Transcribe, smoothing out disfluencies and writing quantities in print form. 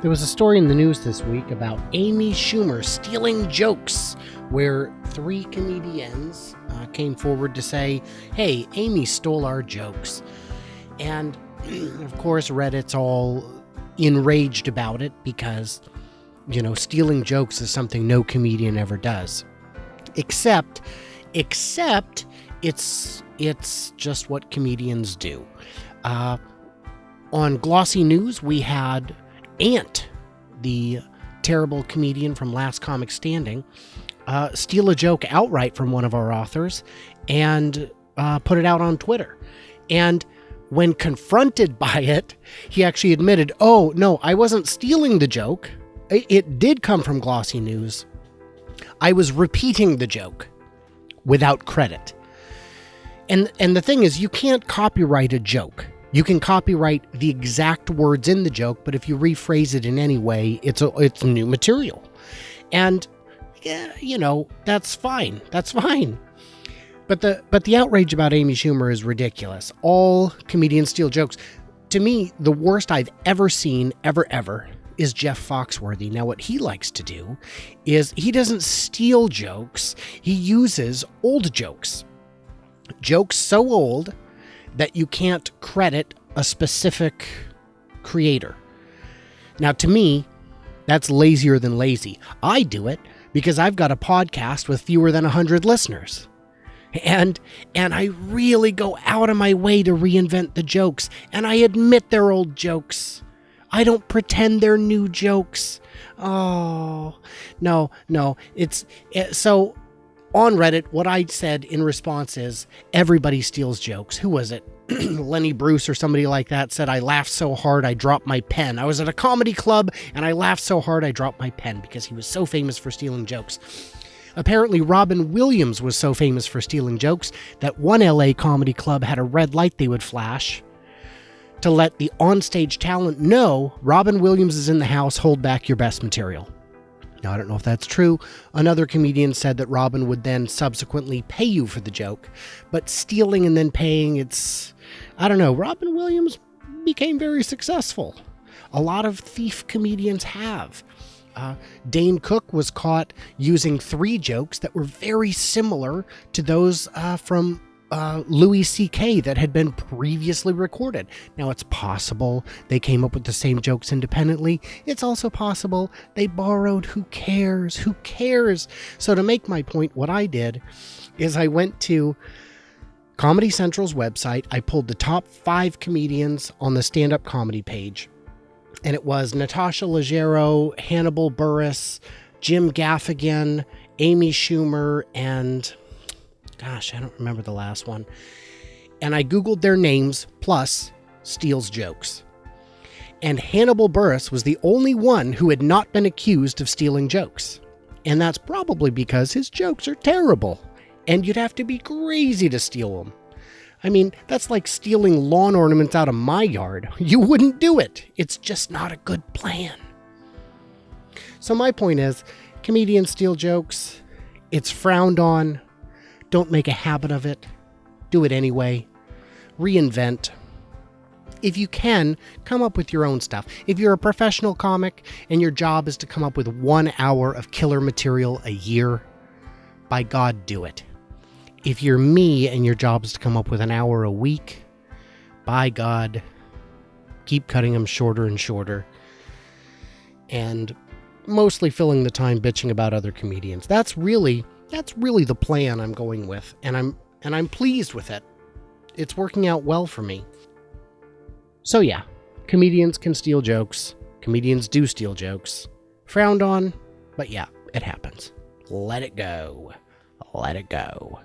There was a story in the news this week about Amy Schumer stealing jokes, where 3 comedians came forward to say, hey, Amy stole our jokes. And, of course, Reddit's all enraged about it because, stealing jokes is something no comedian ever does. Except it's just what comedians do. On Glossy News, we had Ant, the terrible comedian from Last Comic Standing, steal a joke outright from one of our authors and put it out on Twitter. And when confronted by it, he actually admitted, oh, no, I wasn't stealing the joke. It did come from Glossy News. I was repeating the joke without credit. And the thing is, you can't copyright a joke. You can copyright the exact words in the joke, but if you rephrase it in any way, it's new material. And, that's fine. That's fine. But the outrage about Amy Schumer is ridiculous. All comedians steal jokes. To me, the worst I've ever seen, ever, is Jeff Foxworthy. Now, what he likes to do is he doesn't steal jokes. He uses old jokes. Jokes so old that you can't credit a specific creator. Now, to me, that's lazier than lazy. I do it because I've got a podcast with fewer than 100 listeners. And I really go out of my way to reinvent the jokes. And I admit they're old jokes. I don't pretend they're new jokes. Oh, no. So on Reddit, what I said in response is, everybody steals jokes. Who was it? Lenny Bruce or somebody like that said, I laughed so hard I dropped my pen. I was at a comedy club and I laughed so hard I dropped my pen because he was so famous for stealing jokes. Apparently, Robin Williams was so famous for stealing jokes that one LA comedy club had a red light they would flash to let the onstage talent know Robin Williams is in the house, hold back your best material. Now, I don't know if that's true. Another comedian said that Robin would then subsequently pay you for the joke, but stealing and then paying, I don't know. Robin Williams became very successful. A lot of thief comedians have. Dane Cook was caught using 3 jokes that were very similar to those from Louis C.K. that had been previously recorded. Now, it's possible they came up with the same jokes independently. It's also possible they borrowed. Who cares? Who cares? So to make my point, what I did is I went to Comedy Central's website. I pulled the top 5 comedians on the stand-up comedy page. And it was Natasha Leggero, Hannibal Buress, Jim Gaffigan, Amy Schumer, and gosh, I don't remember the last one. And I Googled their names plus steals jokes. And Hannibal Buress was the only one who had not been accused of stealing jokes. And that's probably because his jokes are terrible. And you'd have to be crazy to steal them. I mean, that's like stealing lawn ornaments out of my yard. You wouldn't do it. It's just not a good plan. So my point is, comedians steal jokes. It's frowned on. Don't make a habit of it. Do it anyway. Reinvent. If you can, come up with your own stuff. If you're a professional comic and your job is to come up with 1 hour of killer material a year, by God, do it. If you're me and your job is to come up with an hour a week, by God, keep cutting them shorter and shorter. And mostly filling the time bitching about other comedians. That's really the plan I'm going with. And I'm pleased with it. It's working out well for me. So yeah, comedians can steal jokes. Comedians do steal jokes. Frowned on, but yeah, it happens. Let it go. Let it go.